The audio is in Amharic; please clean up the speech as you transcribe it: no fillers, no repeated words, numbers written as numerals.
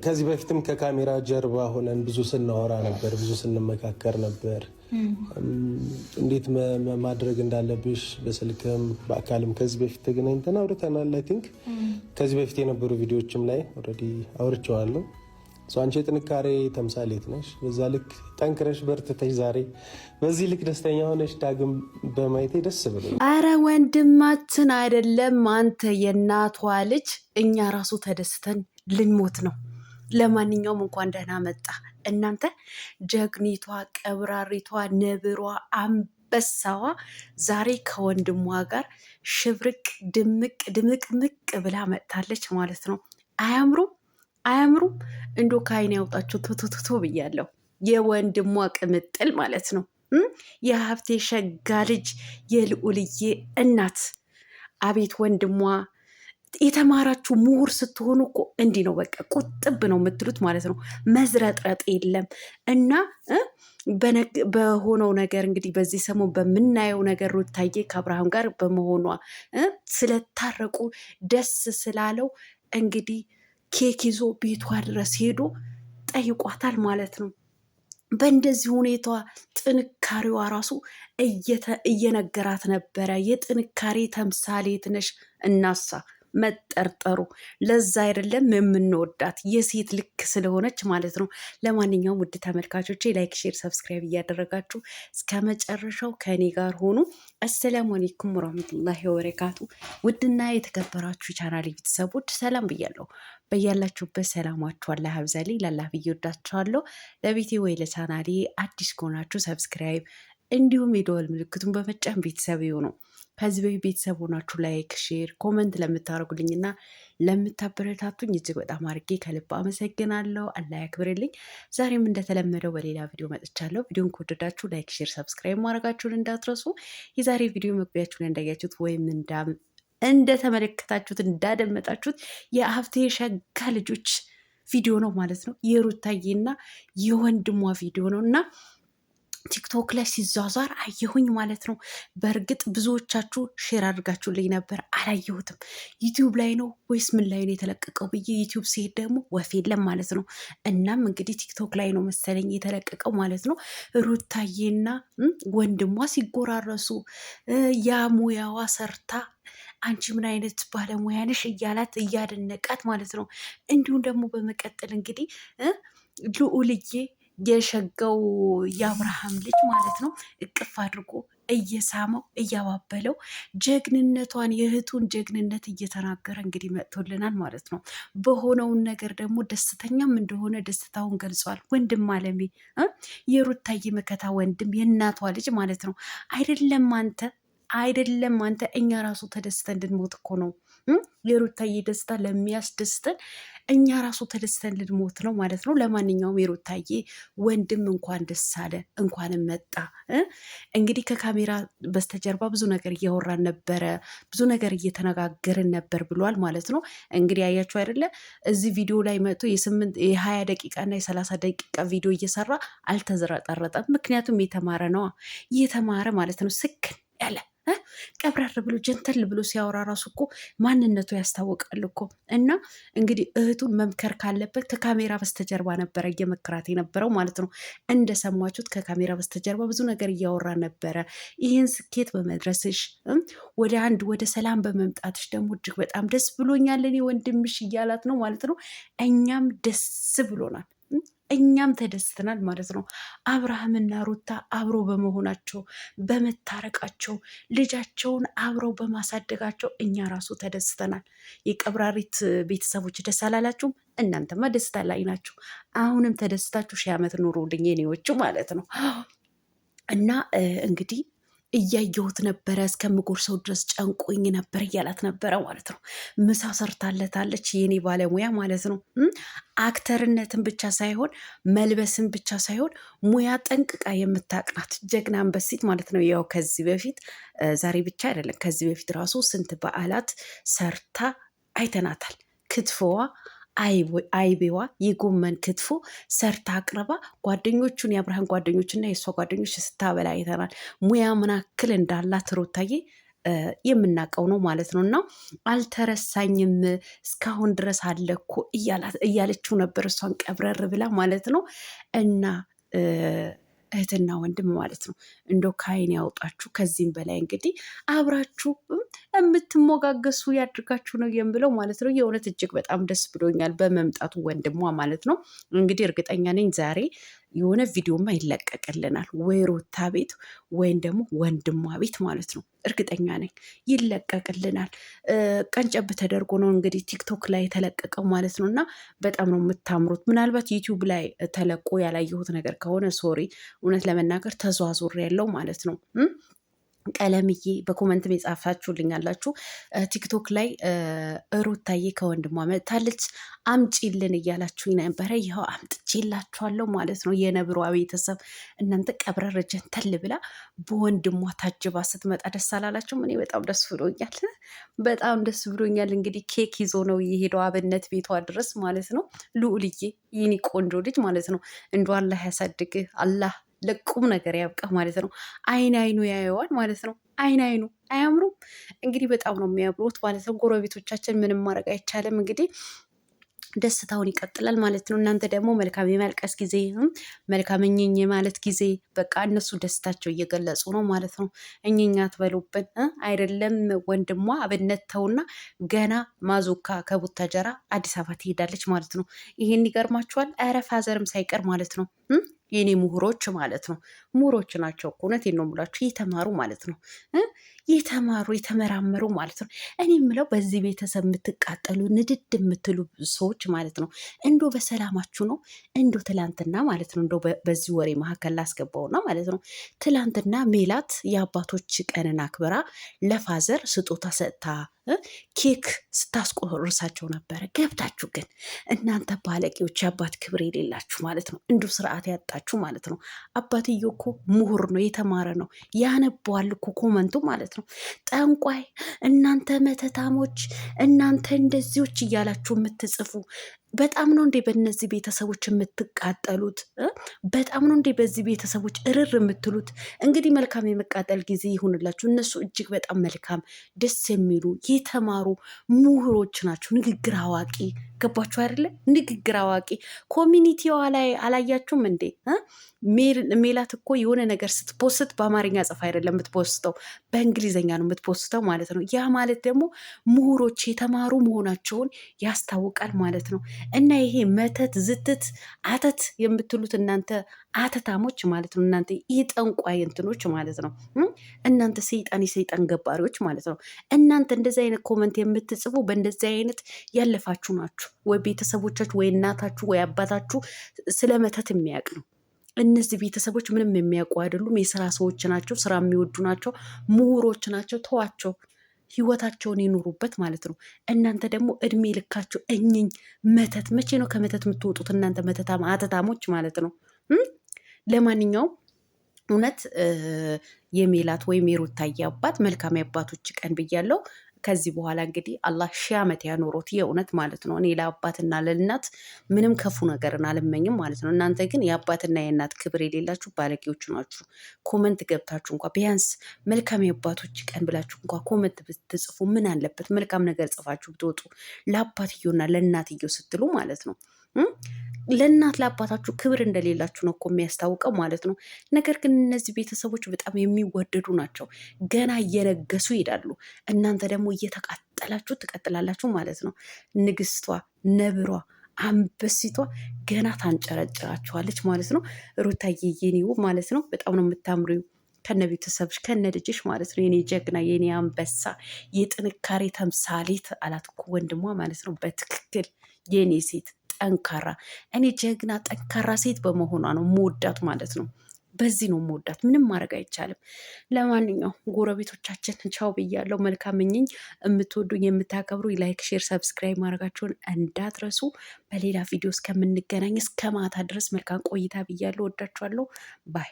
ከዚህ በፊትም ከካሜራ ጀርባ ሆነን ብዙ ስናወራ ነበር፣ ብዙ ስንመካከር ነበር። እንዴት ማድረግ እንዳለብሽ በስልክም በአካልም ከዚህ በፊት ተገናኝተን አውርተናል። አይ ቲንክ ከዚህ በፊት የነበሩ ቪዲዮዎችም ላይ ኦልሬዲ አውርቼዋለሁ። አንቺ የጥንካሬ ተምሳሌት ነሽ። በዛ ልክ ጠንክረሽ በርትተሽ ዛሬ በዚህ ልክ ደስተኛ ሆነሽ ዳግም በማየቴ ደስ ብሎኝ። አረ ወንድማችን አይደለም አንተ የእናቷ ልጅ፣ እኛ ራሱ ተደስተን ልንሞት ነው። ለማንኛውም እንኳን ደህና መጣ። እናንተ ጀግኒቷ፣ ቀብራሪቷ፣ ነብሯ፣ አንበሳዋ ዛሬ ከወንድሟ ጋር ሽብርቅ ድምቅ ድምቅምቅ ብላ መጥታለች ማለት ነው። አያምሩም? አያምሩም? እንዶ ከአይን ያውጣችሁ ቶቶቶቶ ብያለሁ። የወንድሟ ቅምጥል ማለት ነው። የሀብቴ ሸጋ ልጅ የልዑልዬ እናት። አቤት ወንድሟ! የተማራችሁ ምሁር ስትሆኑ እኮ እንዲህ ነው። በቃ ቁጥብ ነው የምትሉት ማለት ነው። መዝረጥረጥ የለም እና በሆነው ነገር እንግዲህ በዚህ ሰሞን በምናየው ነገር ሩታዬ ከአብርሃም ጋር በመሆኗ ስለታረቁ ደስ ስላለው እንግዲህ ኬክ ይዞ ቤቷ ድረስ ሄዶ ጠይቋታል ማለት ነው። በእንደዚህ ሁኔታ ጥንካሬዋ ራሱ እየነገራት ነበረ። የጥንካሬ ተምሳሌት ነሽ እናሳ መጠርጠሩ ለዛ አይደለም የምንወዳት የሴት ልክ ስለሆነች ማለት ነው። ለማንኛውም ውድ ተመልካቾቼ ላይክ፣ ሼር፣ ሰብስክራይብ እያደረጋችሁ እስከ መጨረሻው ከኔ ጋር ሆኑ። አሰላሙ አለይኩም ወራህመቱላሂ ወበረካቱ። ውድና የተከበራችሁ ቻናሌ ቤተሰቦች ሰላም ብያለሁ። በያላችሁበት ሰላማችሁ አላህ ያብዛልኝ። ላላህ ብዬ ወዳችኋለሁ። ለቤቴ ወይ ለቻናሌ አዲስ ከሆናችሁ ሰብስክራይብ እንዲሁም የደወል ምልክቱን በመጫን ቤተሰብ ይሁኑ። ከዚህ በፊት ቤተሰብ ሆናችሁ ላይክ፣ ሼር፣ ኮመንት ለምታደርጉልኝና ለምታበረታቱኝ እጅግ በጣም አድርጌ ከልብ አመሰግናለሁ። አላህ ያክብርልኝ። ዛሬም እንደተለመደው በሌላ ቪዲዮ መጥቻለሁ። ቪዲዮን ከወደዳችሁ ላይክ፣ ሼር፣ ሰብስክራይብ ማድረጋችሁን እንዳትረሱ። የዛሬ ቪዲዮ መግቢያችሁ ላይ እንዳያችሁት ወይም እንደተመለከታችሁት እንዳደመጣችሁት የሀብቴ ሸጋ ልጆች ቪዲዮ ነው ማለት ነው። የሩታዬና የወንድሟ ቪዲዮ ነው እና ቲክቶክ ላይ ሲዟዟር አየሁኝ ማለት ነው። በእርግጥ ብዙዎቻችሁ ሼር አድርጋችሁልኝ ነበር፣ አላየሁትም። ዩቲዩብ ላይ ነው ወይስ ምን ላይ ነው የተለቀቀው ብዬ ዩቲዩብ ሲሄድ ደግሞ ወፍ የለም ማለት ነው። እናም እንግዲህ ቲክቶክ ላይ ነው መሰለኝ የተለቀቀው ማለት ነው። ሩታዬና ወንድሟ ሲጎራረሱ ያ ሙያዋ ሰርታ አንቺ ምን አይነት ባለሙያ ነሽ እያላት እያደነቃት ማለት ነው። እንዲሁም ደግሞ በመቀጠል እንግዲህ ልዑልዬ የሸጋው የአብርሃም ልጅ ማለት ነው እቅፍ አድርጎ እየሳመው እያባበለው ጀግንነቷን የእህቱን ጀግንነት እየተናገረ እንግዲህ መጥቶልናል ማለት ነው። በሆነውን ነገር ደግሞ ደስተኛም እንደሆነ ደስታውን ገልጿል። ወንድም አለሜ የሩታዬ መከታ ወንድም የእናቷ ልጅ ማለት ነው። አይደለም አንተ እኛ ራሱ ተደስተን እንድንሞት እኮ ነው። የሩታዬ ደስታ ለሚያስደስተን እኛ ራሱ ተደስተን ልንሞት ነው ማለት ነው። ለማንኛውም የሩታዬ ወንድም እንኳን ደስ አለ፣ እንኳንም መጣ። እንግዲህ ከካሜራ በስተጀርባ ብዙ ነገር እያወራን ነበረ፣ ብዙ ነገር እየተነጋገርን ነበር ብሏል ማለት ነው። እንግዲህ ያያችሁ አይደለ? እዚህ ቪዲዮ ላይ መጥቶ የ20 ደቂቃና የ30 ደቂቃ ቪዲዮ እየሰራ አልተዘረጠረጠም። ምክንያቱም የተማረ ነዋ፣ የተማረ ማለት ነው። ስክን ያለ ቀብረር ብሎ ጀንተል ብሎ ሲያወራ ራሱ እኮ ማንነቱ ያስታውቃል እኮ። እና እንግዲህ እህቱን መምከር ካለበት ከካሜራ በስተጀርባ ነበረ እየመከራት የነበረው ማለት ነው። እንደሰማችሁት ከካሜራ በስተጀርባ ብዙ ነገር እያወራ ነበረ። ይህን ስኬት በመድረስሽ ወደ ሰላም በመምጣትሽ ደግሞ እጅግ በጣም ደስ ብሎኛል እኔ ወንድምሽ እያላት ነው ማለት ነው። እኛም ደስ ብሎናል። እኛም ተደስተናል ማለት ነው። አብርሃምና ሩታ አብረው በመሆናቸው በመታረቃቸው ልጃቸውን አብረው በማሳደጋቸው እኛ ራሱ ተደስተናል። የቀብራሪት ቤተሰቦች ደስ አላላችሁም? እናንተማ ደስታ ላይ ናችሁ። አሁንም ተደስታችሁ 1000 ዓመት ኑሩልኝ የኔዎቹ ማለት ነው። እና እንግዲህ እያየሁት ነበረ እስከምጎርሰው ድረስ ጨንቆኝ ነበር እያላት ነበረ ማለት ነው። ምሳ ሰርታለታለች የኔ ባለሙያ ማለት ነው። አክተርነትን ብቻ ሳይሆን መልበስን ብቻ ሳይሆን ሙያ ጠንቅቃ የምታቅናት ጀግና አንበሲት ማለት ነው። ያው ከዚህ በፊት ዛሬ ብቻ አይደለም፣ ከዚህ በፊት ራሱ ስንት በዓላት ሰርታ አይተናታል። ክትፎዋ አይቤዋ የጎመን ክትፎ ሰርታ አቅርባ ጓደኞቹን የአብርሃም ጓደኞችና የእሷ ጓደኞች ስታበላ አይተናል። ሙያ ምን ያክል እንዳላት ሩታዬ የምናውቀው ነው ማለት ነው። እና አልተረሳኝም እስካሁን ድረስ አለ እኮ እያለችው ነበር እሷን ቀብረር ብላ ማለት ነው። እና እህትና ወንድም ማለት ነው እንደው ከዓይን ያውጣችሁ። ከዚህም በላይ እንግዲህ አብራችሁ የምትሞጋገሱ ያድርጋችሁ ነው የምለው ማለት ነው። የእውነት እጅግ በጣም ደስ ብሎኛል በመምጣቱ ወንድሟ ማለት ነው። እንግዲህ እርግጠኛ ነኝ ዛሬ የሆነ ቪዲዮማ ይለቀቅልናል ወይ ሩታ ቤት ወይም ደግሞ ወንድሟ ቤት ማለት ነው። እርግጠኛ ነኝ ይለቀቅልናል። ቀንጨብ ተደርጎ ነው እንግዲህ ቲክቶክ ላይ የተለቀቀው ማለት ነው። እና በጣም ነው የምታምሩት። ምናልባት ዩቲዩብ ላይ ተለቆ ያላየሁት ነገር ከሆነ ሶሪ፣ እውነት ለመናገር ተዟዙር ያለው ማለት ነው። ቀለምዬ በኮመንት የጻፋችሁልኝ ያላችሁ ቲክቶክ ላይ ሩታዬ ከወንድሟ መጥታለች አምጪልን እያላችሁ ነበረ። ይኸው አምጥቼላችኋለሁ ማለት ነው። የነብሯ ቤተሰብ እናንተ ቀብረር ጀንተል ብላ በወንድሟ ታጅባ ስትመጣ ደስ አላላችሁም? እኔ በጣም ደስ ብሎኛል፣ በጣም ደስ ብሎኛል። እንግዲህ ኬክ ይዞ ነው የሄደው አብነት ቤቷ ድረስ ማለት ነው። ልዑልዬ ይህኔ ቆንጆ ልጅ ማለት ነው። እንደ አላህ ያሳድግህ አላህ ለቁም ነገር ያብቃ ማለት ነው። አይን አይኑ ያየዋል ማለት ነው። አይን አይኑ አያምሩም? እንግዲህ በጣም ነው የሚያምሩት ማለት ነው። ጎረቤቶቻችን ምንም ማድረግ አይቻልም እንግዲህ ደስታውን ይቀጥላል ማለት ነው። እናንተ ደግሞ መልካም የማልቀስ ጊዜ፣ መልካም እኝኝ የማለት ጊዜ፣ በቃ እነሱ ደስታቸው እየገለጹ ነው ማለት ነው። እኝኛ አትበሉብን አይደለም። ወንድሟ አብነት ተውና ገና ማዞካ ከቡታጀራ አዲስ አበባ ትሄዳለች ማለት ነው። ይሄን ይገርማችኋል። ኧረ ፋዘርም ሳይቀር ማለት ነው የኔ ምሁሮች ማለት ነው። ምሁሮች ናቸው እኮ እውነቴን ነው የምላችሁ። የተማሩ ማለት ነው። የተማሩ የተመራመሩ ማለት ነው። እኔ የምለው በዚህ ቤተሰብ የምትቃጠሉ ንድድ የምትሉ ሰዎች ማለት ነው እንዶ በሰላማችሁ ነው? እንዶ ትላንትና ማለት ነው እንዶ በዚህ ወሬ መካከል ላስገባውና ማለት ነው ትላንትና ሜላት የአባቶች ቀንን አክብራ ለፋዘር ስጦታ ሰጥታ ኬክ ስታስቆርሳቸው ነበረ። ገብታችሁ ግን እናንተ ባለጌዎች የአባት ክብር የሌላችሁ ማለት ነው። እንዲሁ ስርዓት ያጣችሁ ማለት ነው። አባትዮ እኮ ምሁር ነው፣ የተማረ ነው፣ ያነበዋል እኮ ኮመንቱ ማለት ነው። ጠንቋይ እናንተ መተታሞች፣ እናንተ እንደዚዎች እያላችሁ የምትጽፉ በጣም ነው እንዴ በእነዚህ ቤተሰቦች የምትቃጠሉት? በጣም ነው እንዴ በዚህ ቤተሰቦች እርር የምትሉት? እንግዲህ መልካም የመቃጠል ጊዜ ይሁንላችሁ። እነሱ እጅግ በጣም መልካም ደስ የሚሉ የተማሩ ምሁሮች ናቸው። ንግግር አዋቂ ገባችሁ አይደለ? ንግግር አዋቂ ኮሚኒቲዋ ላይ አላያችሁም እንዴ? ሜላት እኮ የሆነ ነገር ስትፖስት በአማርኛ ጽፍ አይደለም የምትፖስተው፣ በእንግሊዝኛ ነው የምትፖስተው ማለት ነው። ያ ማለት ደግሞ ምሁሮች የተማሩ መሆናቸውን ያስታውቃል ማለት ነው። እና ይሄ መተት ዝትት አተት የምትሉት እናንተ አተታሞች ማለት ነው። እናንተ የጠንቋይ እንትኖች ማለት ነው። እናንተ ሰይጣን የሰይጣን ገባሪዎች ማለት ነው። እናንተ እንደዚህ አይነት ኮመንት የምትጽፉ በእንደዚህ አይነት ያለፋችሁ ናችሁ። ወይ ቤተሰቦቻችሁ ወይ እናታችሁ ወይ አባታችሁ ስለ መተት የሚያውቅ ነው። እነዚህ ቤተሰቦች ምንም የሚያውቁ አይደሉም። የስራ ሰዎች ናቸው። ስራ የሚወዱ ናቸው። ምሁሮች ናቸው። ተዋቸው፣ ህይወታቸውን ይኑሩበት ማለት ነው። እናንተ ደግሞ እድሜ ልካቸው እኝኝ መተት። መቼ ነው ከመተት የምትወጡት እናንተ አተታሞች ማለት ነው? ለማንኛውም እውነት የሜላት ወይም የሩታዬ አባት መልካም የአባቶች ቀን ብያለው። ከዚህ በኋላ እንግዲህ አላህ 1000 ዓመት ያኖሮት የእውነት ማለት ነው። እኔ ለአባትና ለእናት ምንም ክፉ ነገርን አልመኝም ማለት ነው። እናንተ ግን የአባትና የእናት ክብር የሌላችሁ ባለጌዎች ናችሁ። ኮመንት ገብታችሁ እንኳ ቢያንስ መልካም የአባቶች ቀን ብላችሁ እንኳ ኮመንት ብትጽፉ ምን አለበት? መልካም ነገር ጽፋችሁ ብትወጡ ለአባትየውና ለእናትየው ስትሉ ማለት ነው። ለእናት ለአባታችሁ ክብር እንደሌላችሁ ነው እኮ የሚያስታውቀው ማለት ነው። ነገር ግን እነዚህ ቤተሰቦች በጣም የሚወደዱ ናቸው። ገና እየነገሱ ይሄዳሉ። እናንተ ደግሞ እየተቃጠላችሁ ትቀጥላላችሁ ማለት ነው። ንግስቷ፣ ነብሯ፣ አንበሲቷ ገና ታንጨረጭራችኋለች ማለት ነው። ሩታዬ የኔው ማለት ነው በጣም ነው የምታምሪው ከነ ቤተሰብሽ ከነ ልጅሽ ማለት ነው። የኔ ጀግና የኔ አንበሳ የጥንካሬ ተምሳሌት አላት እኮ ወንድሟ ማለት ነው። በትክክል የኔ ሴት ጠንካራ፣ እኔ ጀግና ጠንካራ ሴት በመሆኗ ነው መወዳት ማለት ነው። በዚህ ነው መወዳት። ምንም ማድረግ አይቻልም። ለማንኛውም ጎረቤቶቻችን ቻው ብያለሁ። መልካም እኝኝ። የምትወዱኝ የምታከብሩ ላይክ፣ ሼር፣ ሰብስክራይብ ማድረጋቸውን እንዳትረሱ። በሌላ ቪዲዮ እስከምንገናኝ እስከ ማታ ድረስ መልካም ቆይታ ብያለሁ። ወዳችኋለሁ። ባይ